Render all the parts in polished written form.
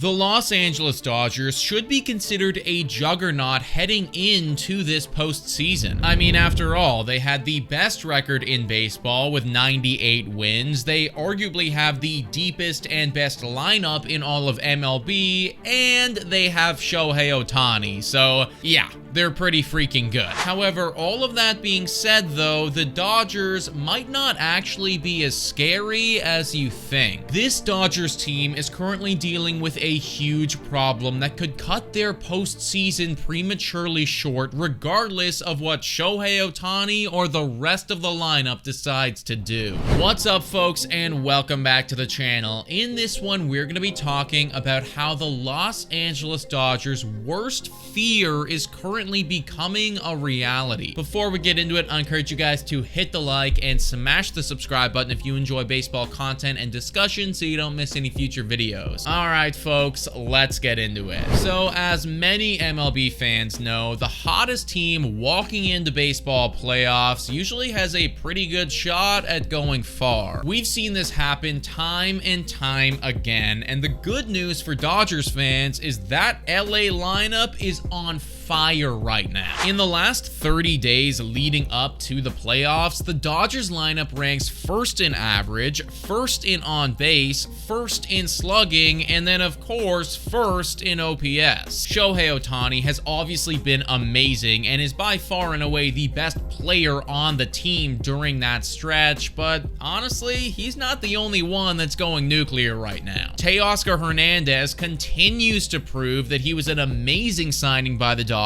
The Los Angeles Dodgers should be considered a juggernaut heading into this postseason. I mean, after all, they had the best record in baseball with 98 wins. They arguably have the deepest and best lineup in all of MLB, and they have Shohei Ohtani. So, yeah, they're pretty freaking good. However, all of that being said, though, the Dodgers might not actually be as scary as you think. This Dodgers team is currently dealing with a huge problem that could cut their postseason prematurely short, regardless of what Shohei Ohtani or the rest of the lineup decides to do. What's up, folks, and welcome back to the channel. In this one, we're going to be talking about how the Los Angeles Dodgers' worst fear is currently becoming a reality. Before we get into it, I encourage you guys to hit the like and smash the subscribe button if you enjoy baseball content and discussion so you don't miss any future videos. Alright, folks, let's get into it. So, as many MLB fans know, the hottest team walking into baseball playoffs usually has a pretty good shot at going far. We've seen this happen time and time again, and the good news for Dodgers fans is that LA lineup is on fire right now. In the last 30 days leading up to the playoffs, the Dodgers lineup ranks first in average, first in on base, first in slugging, and then of course first in OPS. Shohei Ohtani has obviously been amazing and is by far and away the best player on the team during that stretch, but honestly, he's not the only one that's going nuclear right now. Teoscar Hernandez continues to prove that he was an amazing signing by the Dodgers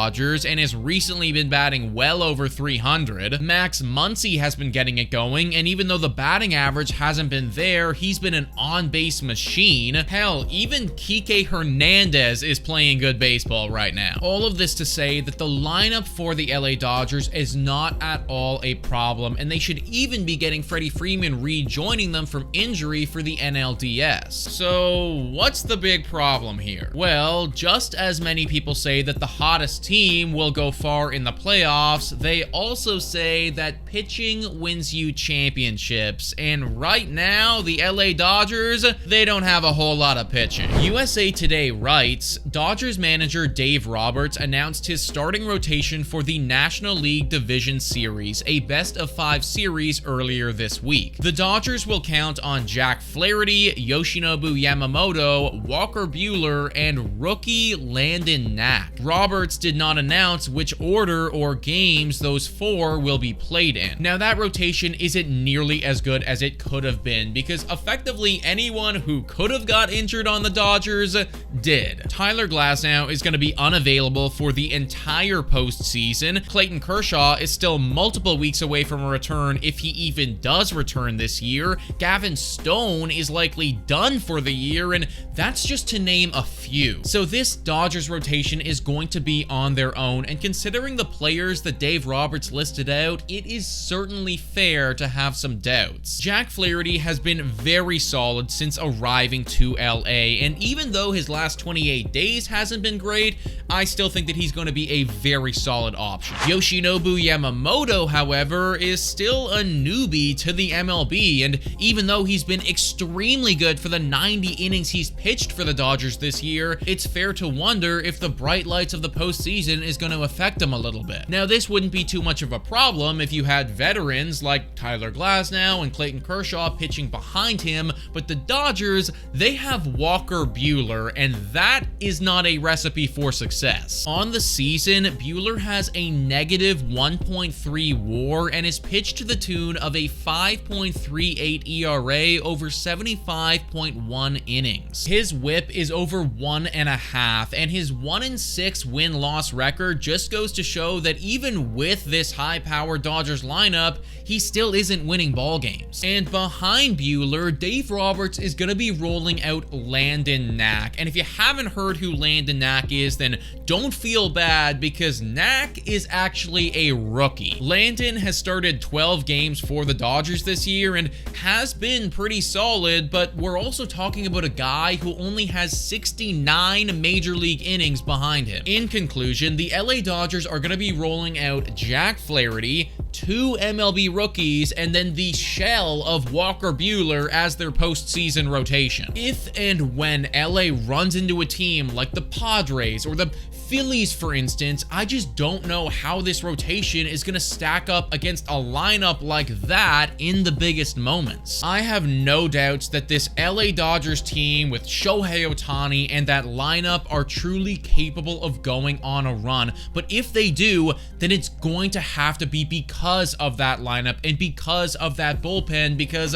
and has recently been batting well over 300. Max Muncy has been getting it going, and even though the batting average hasn't been there, he's been an on-base machine. Hell, even Kike Hernandez is playing good baseball right now. All of this to say that the lineup for the LA Dodgers is not at all a problem, and they should even be getting Freddie Freeman rejoining them from injury for the NLDS. So, what's the big problem here? Well, just as many people say that the hottest team will go far in the playoffs, they also say that pitching wins you championships, and right now, the LA Dodgers, they don't have a whole lot of pitching. USA Today writes, Dodgers manager Dave Roberts announced his starting rotation for the National League Division Series, a best-of-5 series earlier this week. The Dodgers will count on Jack Flaherty, Yoshinobu Yamamoto, Walker Buehler, and rookie Landon Knack. Roberts did not announce which order or games those four will be played in. Now, that rotation isn't nearly as good as it could have been, because effectively anyone who could have got injured on the Dodgers did. Tyler Glasnow is going to be unavailable for the entire postseason. Clayton Kershaw is still multiple weeks away from a return if he even does return this year. Gavin Stone is likely done for the year, and that's just to name a few. So this Dodgers rotation is going to be on their own, and considering the players that Dave Roberts listed out, it is certainly fair to have some doubts. Jack Flaherty has been very solid since arriving to LA, and even though his last 28 days hasn't been great, I still think that he's going to be a very solid option. Yoshinobu Yamamoto, however, is still a newbie to the MLB, and even though he's been extremely good for the 90 innings he's pitched for the Dodgers this year, it's fair to wonder if the bright lights of the postseason is going to affect him a little bit. Now, this wouldn't be too much of a problem if you had veterans like Tyler Glasnow and Clayton Kershaw pitching behind him, but the Dodgers, they have Walker Buehler, and that is not a recipe for success. On the season, Buehler has a negative 1.3 WAR and is pitched to the tune of a 5.38 ERA over 75.1 innings. His whip is over 1.5, and his 1-6 win-loss record just goes to show that even with this high-powered Dodgers lineup, he still isn't winning ball games. And behind Buehler, Dave Roberts is going to be rolling out Landon Knack. And if you haven't heard who Landon Knack is, then don't feel bad, because Knack is actually a rookie. Landon has started 12 games for the Dodgers this year and has been pretty solid, but we're also talking about a guy who only has 69 major league innings behind him. In conclusion, the LA Dodgers are going to be rolling out Jack Flaherty, 2 MLB rookies and then the shell of Walker Buehler as their postseason rotation. If and when LA runs into a team like the Padres or the Phillies, for instance, I just don't know how this rotation is going to stack up against a lineup like that in the biggest moments. I have no doubts that this LA Dodgers team with Shohei Ohtani and that lineup are truly capable of going on a run, but if they do, then it's going to have to be because of that lineup and because of that bullpen, because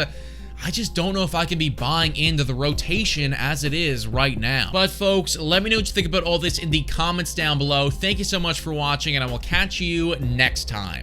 I just don't know if I can be buying into the rotation as it is right now. But folks, let me know what you think about all this in the comments down below. Thank you so much for watching, and I will catch you next time.